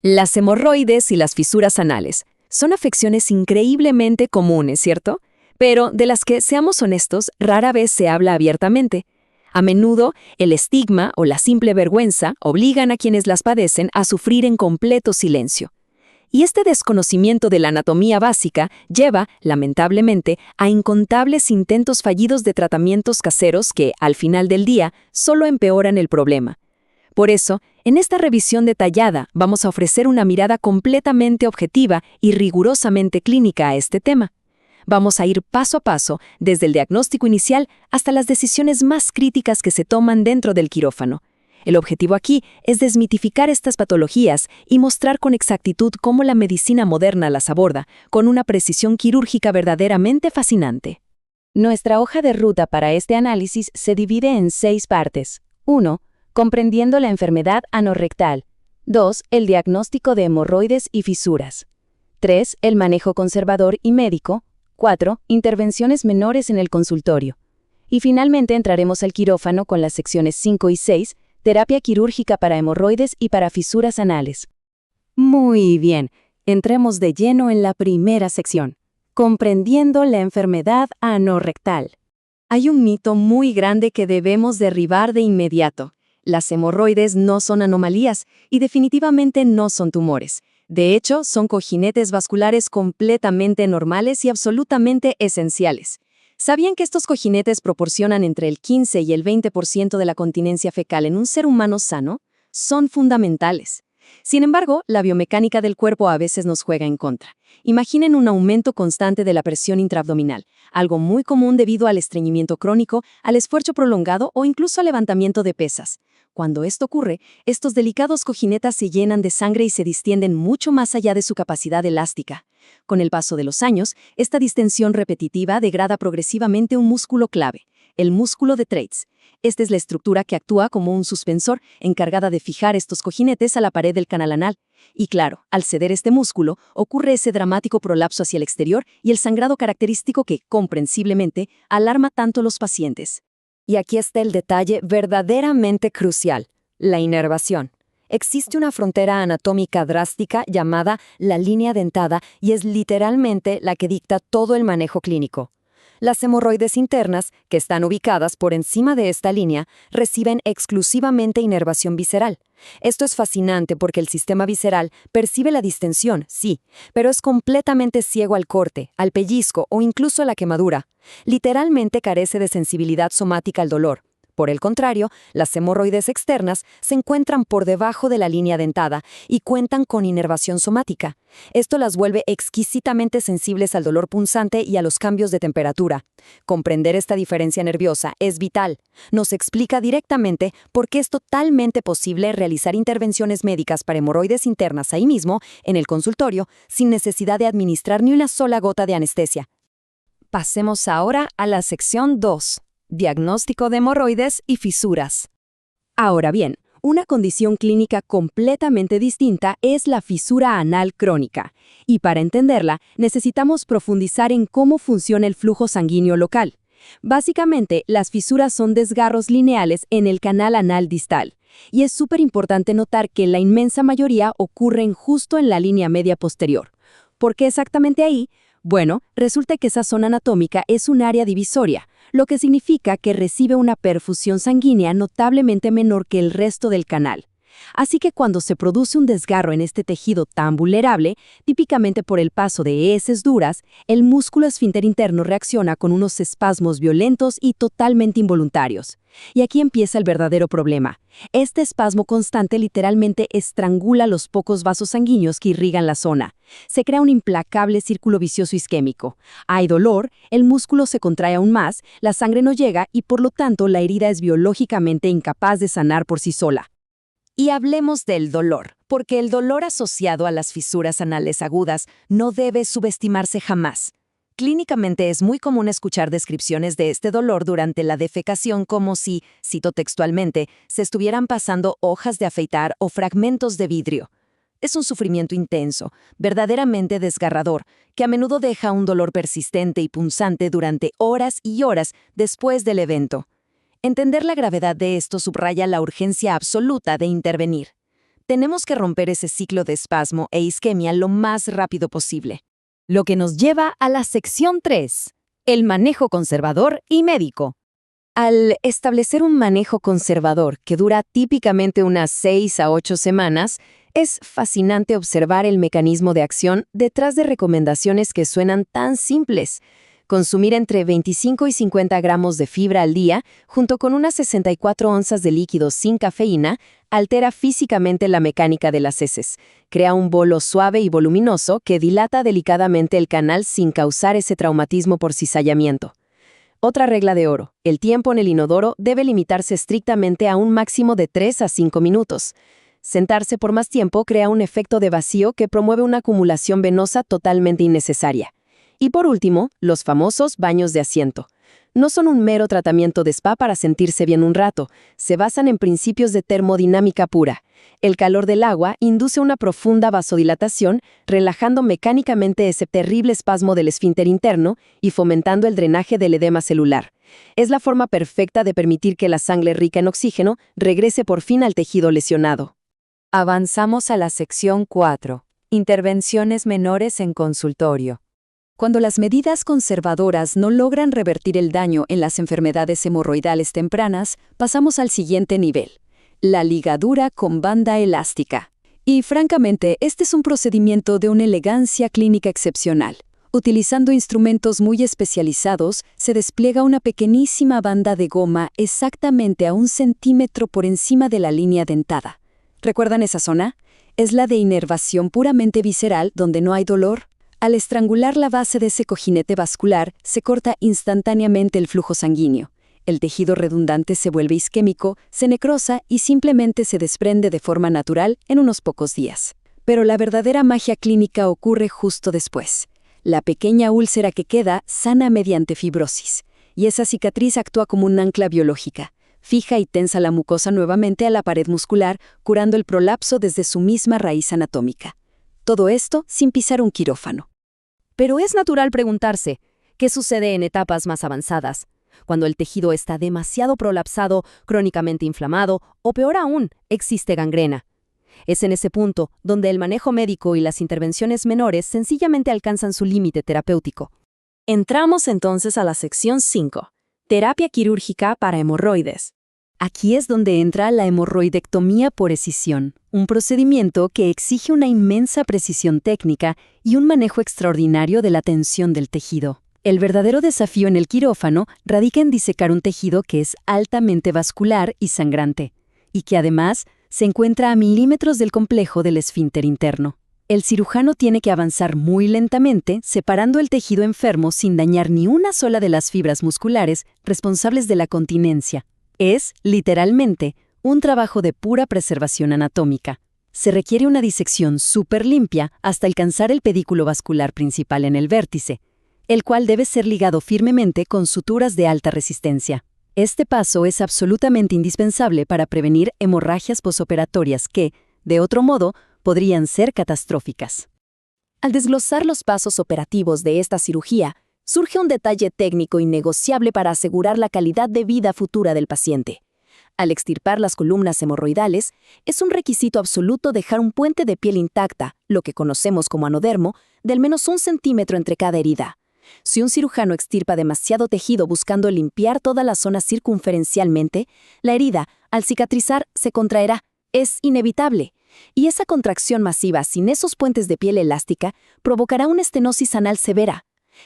Las hemorroides y las fisuras anales son afecciones increíblemente comunes, ¿cierto? Pero de las que, seamos honestos, rara vez se habla abiertamente. A menudo, el estigma o la simple vergüenza obligan a quienes las padecen a sufrir en completo silencio. Y este desconocimiento de la anatomía básica lleva, lamentablemente, a incontables intentos fallidos de tratamientos caseros que, al final del día, solo empeoran el problema. Por eso, en esta revisión detallada vamos a ofrecer una mirada completamente objetiva y rigurosamente clínica a este tema. Vamos a ir paso a paso, desde el diagnóstico inicial hasta las decisiones más críticas que se toman dentro del quirófano. El objetivo aquí es desmitificar estas patologías y mostrar con exactitud cómo la medicina moderna las aborda, con una precisión quirúrgica verdaderamente fascinante. Nuestra hoja de ruta para este análisis se divide en 6 partes. 1. Comprendiendo la enfermedad anorrectal. 2. El diagnóstico de hemorroides y fisuras. 3. El manejo conservador y médico. 4. Intervenciones menores en el consultorio. Y finalmente entraremos al quirófano con las secciones 5 y 6, terapia quirúrgica para hemorroides y para fisuras anales. Muy bien, entremos de lleno en la primera sección, comprendiendo la enfermedad anorrectal. Hay un mito muy grande que debemos derribar de inmediato. Las hemorroides no son anomalías y definitivamente no son tumores. De hecho, son cojinetes vasculares completamente normales y absolutamente esenciales. ¿Sabían que estos cojinetes proporcionan entre el 15 y el 20% de la continencia fecal en un ser humano sano? Son fundamentales. Sin embargo, la biomecánica del cuerpo a veces nos juega en contra. Imaginen un aumento constante de la presión intraabdominal, algo muy común debido al estreñimiento crónico, al esfuerzo prolongado o incluso al levantamiento de pesas. Cuando esto ocurre, estos delicados cojinetas se llenan de sangre y se distienden mucho más allá de su capacidad elástica. Con el paso de los años, esta distensión repetitiva degrada progresivamente un músculo clave, el músculo de Treitz. Esta es la estructura que actúa como un suspensor encargada de fijar estos cojinetes a la pared del canal anal. Y claro, al ceder este músculo, ocurre ese dramático prolapso hacia el exterior y el sangrado característico que, comprensiblemente, alarma tanto a los pacientes. Y aquí está el detalle verdaderamente crucial, la inervación. Existe una frontera anatómica drástica llamada la línea dentada y es literalmente la que dicta todo el manejo clínico. Las hemorroides internas, que están ubicadas por encima de esta línea, reciben exclusivamente inervación visceral. Esto es fascinante porque el sistema visceral percibe la distensión, sí, pero es completamente ciego al corte, al pellizco o incluso a la quemadura. Literalmente carece de sensibilidad somática al dolor. Por el contrario, las hemorroides externas se encuentran por debajo de la línea dentada y cuentan con inervación somática. Esto las vuelve exquisitamente sensibles al dolor punzante y a los cambios de temperatura. Comprender esta diferencia nerviosa es vital. Nos explica directamente por qué es totalmente posible realizar intervenciones médicas para hemorroides internas ahí mismo, en el consultorio, sin necesidad de administrar ni una sola gota de anestesia. Pasemos ahora a la sección 2. Diagnóstico de hemorroides y fisuras. Ahora bien, una condición clínica completamente distinta es la fisura anal crónica, y para entenderla necesitamos profundizar en cómo funciona el flujo sanguíneo local. Básicamente, las fisuras son desgarros lineales en el canal anal distal, y es súper importante notar que la inmensa mayoría ocurren justo en la línea media posterior. ¿Por qué exactamente ahí? Bueno, resulta que esa zona anatómica es un área divisoria, lo que significa que recibe una perfusión sanguínea notablemente menor que el resto del canal. Así que cuando se produce un desgarro en este tejido tan vulnerable, típicamente por el paso de heces duras, el músculo esfínter interno reacciona con unos espasmos violentos y totalmente involuntarios. Y aquí empieza el verdadero problema. Este espasmo constante literalmente estrangula los pocos vasos sanguíneos que irrigan la zona. Se crea un implacable círculo vicioso isquémico. Hay dolor, el músculo se contrae aún más, la sangre no llega y por lo tanto la herida es biológicamente incapaz de sanar por sí sola. Y hablemos del dolor, porque el dolor asociado a las fisuras anales agudas no debe subestimarse jamás. Clínicamente es muy común escuchar descripciones de este dolor durante la defecación como si, cito textualmente, se estuvieran pasando hojas de afeitar o fragmentos de vidrio. Es un sufrimiento intenso, verdaderamente desgarrador, que a menudo deja un dolor persistente y punzante durante horas y horas después del evento. Entender la gravedad de esto subraya la urgencia absoluta de intervenir. tenemos que romper ese ciclo de espasmo e isquemia lo más rápido posible. Lo que nos lleva a la sección 3, el manejo conservador y médico. Al establecer un manejo conservador que dura típicamente unas 6 a 8 semanas, es fascinante observar el mecanismo de acción detrás de recomendaciones que suenan tan simples. Consumir entre 25 y 50 gramos de fibra al día, junto con unas 64 onzas de líquido sin cafeína, altera físicamente la mecánica de las heces. Crea un bolo suave y voluminoso que dilata delicadamente el canal sin causar ese traumatismo por cizallamiento. Otra regla de oro: el tiempo en el inodoro debe limitarse estrictamente a un máximo de 3 a 5 minutos. Sentarse por más tiempo crea un efecto de vacío que promueve una acumulación venosa totalmente innecesaria. Y por último, los famosos baños de asiento. No son un mero tratamiento de spa para sentirse bien un rato, se basan en principios de termodinámica pura. El calor del agua induce una profunda vasodilatación, relajando mecánicamente ese terrible espasmo del esfínter interno y fomentando el drenaje del edema celular. Es la forma perfecta de permitir que la sangre rica en oxígeno regrese por fin al tejido lesionado. Avanzamos a la sección 4, intervenciones menores en consultorio. Cuando las medidas conservadoras no logran revertir el daño en las enfermedades hemorroidales tempranas, pasamos al siguiente nivel: la ligadura con banda elástica. Y francamente, este es un procedimiento de una elegancia clínica excepcional. Utilizando instrumentos muy especializados, se despliega una pequeñísima banda de goma exactamente a 1 centímetro por encima de la línea dentada. ¿Recuerdan esa zona? Es la de inervación puramente visceral, donde no hay dolor. Al estrangular la base de ese cojinete vascular, se corta instantáneamente el flujo sanguíneo. El tejido redundante se vuelve isquémico, se necrosa y simplemente se desprende de forma natural en unos pocos días. Pero la verdadera magia clínica ocurre justo después. La pequeña úlcera que queda sana mediante fibrosis, y esa cicatriz actúa como un ancla biológica. Fija y tensa la mucosa nuevamente a la pared muscular, curando el prolapso desde su misma raíz anatómica. Todo esto sin pisar un quirófano. Pero es natural preguntarse, ¿qué sucede en etapas más avanzadas? Cuando el tejido está demasiado prolapsado, crónicamente inflamado, o peor aún, existe gangrena. Es en ese punto donde el manejo médico y las intervenciones menores sencillamente alcanzan su límite terapéutico. Entramos entonces a la sección 5, terapia quirúrgica para hemorroides. Aquí es donde entra la hemorroidectomía por escisión, un procedimiento que exige una inmensa precisión técnica y un manejo extraordinario de la tensión del tejido. El verdadero desafío en el quirófano radica en disecar un tejido que es altamente vascular y sangrante, y que además se encuentra a milímetros del complejo del esfínter interno. El cirujano tiene que avanzar muy lentamente, separando el tejido enfermo sin dañar ni una sola de las fibras musculares responsables de la continencia. Es, literalmente, un trabajo de pura preservación anatómica. Se requiere una disección súper limpia hasta alcanzar el pedículo vascular principal en el vértice, el cual debe ser ligado firmemente con suturas de alta resistencia. Este paso es absolutamente indispensable para prevenir hemorragias posoperatorias que, de otro modo, podrían ser catastróficas. Al desglosar los pasos operativos de esta cirugía, surge un detalle técnico innegociable para asegurar la calidad de vida futura del paciente. Al extirpar las columnas hemorroidales, es un requisito absoluto dejar un puente de piel intacta, lo que conocemos como anodermo, de al menos 1 centímetro entre cada herida. Si un cirujano extirpa demasiado tejido buscando limpiar toda la zona circunferencialmente, la herida, al cicatrizar, se contraerá. Es inevitable. Y esa contracción masiva sin esos puentes de piel elástica provocará una estenosis anal severa.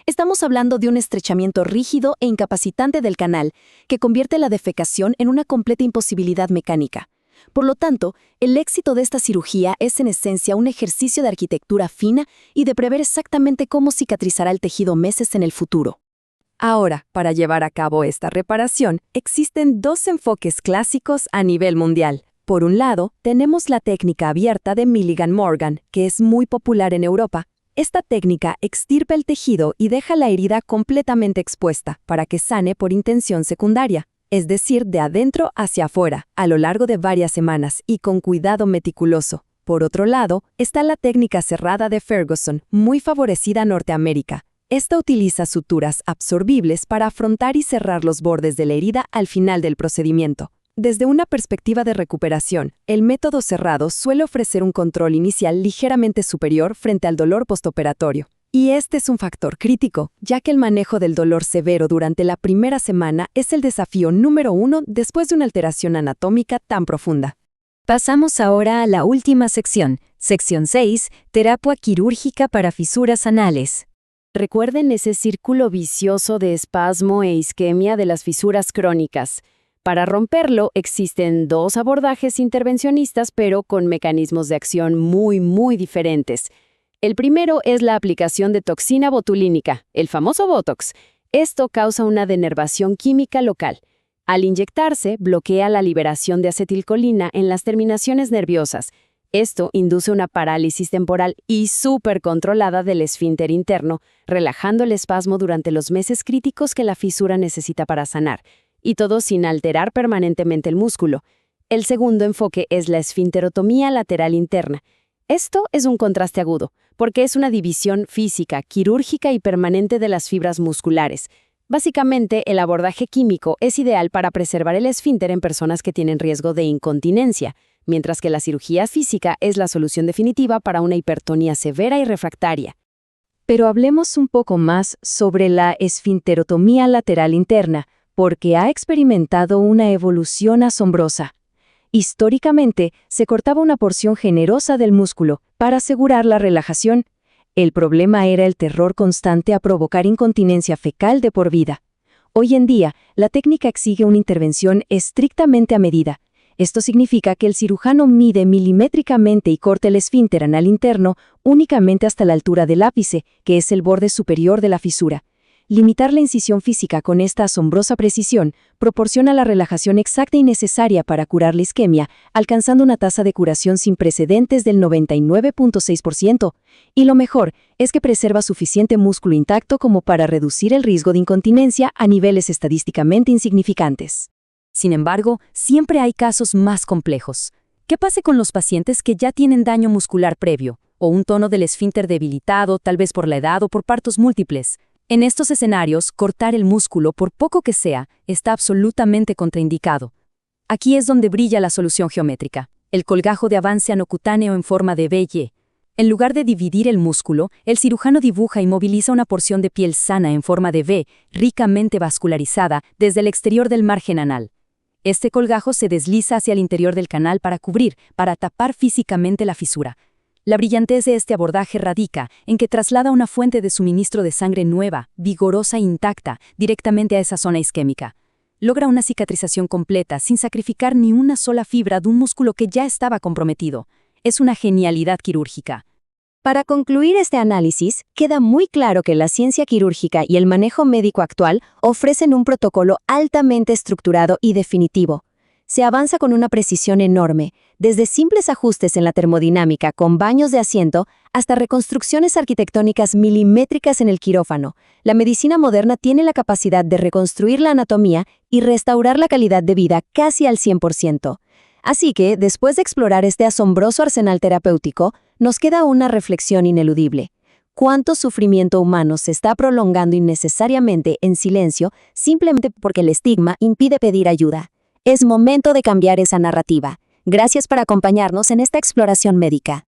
Estamos hablando de un estrechamiento rígido e incapacitante del canal que convierte la defecación en una completa imposibilidad mecánica. Por lo tanto, el éxito de esta cirugía es en esencia un ejercicio de arquitectura fina y de prever exactamente cómo cicatrizará el tejido meses en el futuro. Ahora, para llevar a cabo esta reparación, existen 2 enfoques clásicos a nivel mundial. Por un lado, tenemos la técnica abierta de Milligan Morgan, que es muy popular en Europa. Esta técnica extirpa el tejido y deja la herida completamente expuesta para que sane por intención secundaria, es decir, de adentro hacia afuera, a lo largo de varias semanas y con cuidado meticuloso. Por otro lado, está la técnica cerrada de Ferguson, muy favorecida en Norteamérica. Esta utiliza suturas absorbibles para afrontar y cerrar los bordes de la herida al final del procedimiento. Desde una perspectiva de recuperación, el método cerrado suele ofrecer un control inicial ligeramente superior frente al dolor postoperatorio. Y este es un factor crítico, ya que el manejo del dolor severo durante la primera semana es el desafío número 1 después de una alteración anatómica tan profunda. Pasamos ahora a la última sección, sección 6, terapia quirúrgica para fisuras anales. Recuerden ese círculo vicioso de espasmo e isquemia de las fisuras crónicas. Para romperlo existen dos abordajes intervencionistas, pero con mecanismos de acción muy diferentes. El primero es la aplicación de toxina botulínica, el famoso Botox. Esto causa una denervación química local. Al inyectarse, bloquea la liberación de acetilcolina en las terminaciones nerviosas. Esto induce una parálisis temporal y súper controlada del esfínter interno, relajando el espasmo durante los meses críticos que la fisura necesita para sanar, y todo sin alterar permanentemente el músculo. El segundo enfoque es la esfinterotomía lateral interna. Esto es un contraste agudo, porque es una división física, quirúrgica y permanente de las fibras musculares. Básicamente, el abordaje químico es ideal para preservar el esfínter en personas que tienen riesgo de incontinencia, mientras que la cirugía física es la solución definitiva para una hipertonía severa y refractaria. Pero hablemos un poco más sobre la esfinterotomía lateral interna, porque ha experimentado una evolución asombrosa. Históricamente, se cortaba una porción generosa del músculo para asegurar la relajación. El problema era el terror constante a provocar incontinencia fecal de por vida. Hoy en día, la técnica exige una intervención estrictamente a medida. Esto significa que el cirujano mide milimétricamente y corta el esfínter anal interno únicamente hasta la altura del ápice, que es el borde superior de la fisura. Limitar la incisión física con esta asombrosa precisión proporciona la relajación exacta y necesaria para curar la isquemia, alcanzando una tasa de curación sin precedentes del 99.6%. Y lo mejor es que preserva suficiente músculo intacto como para reducir el riesgo de incontinencia a niveles estadísticamente insignificantes. Sin embargo, siempre hay casos más complejos. ¿Qué pasa con los pacientes que ya tienen daño muscular previo, o un tono del esfínter debilitado, tal vez por la edad o por partos múltiples? En estos escenarios, cortar el músculo, por poco que sea, está absolutamente contraindicado. Aquí es donde brilla la solución geométrica, el colgajo de avance anocutáneo en forma de V-Y. En lugar de dividir el músculo, el cirujano dibuja y moviliza una porción de piel sana en forma de V, ricamente vascularizada, desde el exterior del margen anal. Este colgajo se desliza hacia el interior del canal para tapar físicamente la fisura. La brillantez de este abordaje radica en que traslada una fuente de suministro de sangre nueva, vigorosa e intacta, directamente a esa zona isquémica. Logra una cicatrización completa sin sacrificar ni una sola fibra de un músculo que ya estaba comprometido. Es una genialidad quirúrgica. Para concluir este análisis, queda muy claro que la ciencia quirúrgica y el manejo médico actual ofrecen un protocolo altamente estructurado y definitivo. Se avanza con una precisión enorme, desde simples ajustes en la termodinámica con baños de asiento hasta reconstrucciones arquitectónicas milimétricas en el quirófano. La medicina moderna tiene la capacidad de reconstruir la anatomía y restaurar la calidad de vida casi al 100%. Así que, después de explorar este asombroso arsenal terapéutico, nos queda una reflexión ineludible. ¿Cuánto sufrimiento humano se está prolongando innecesariamente en silencio simplemente porque el estigma impide pedir ayuda? Es momento de cambiar esa narrativa. Gracias por acompañarnos en esta exploración médica.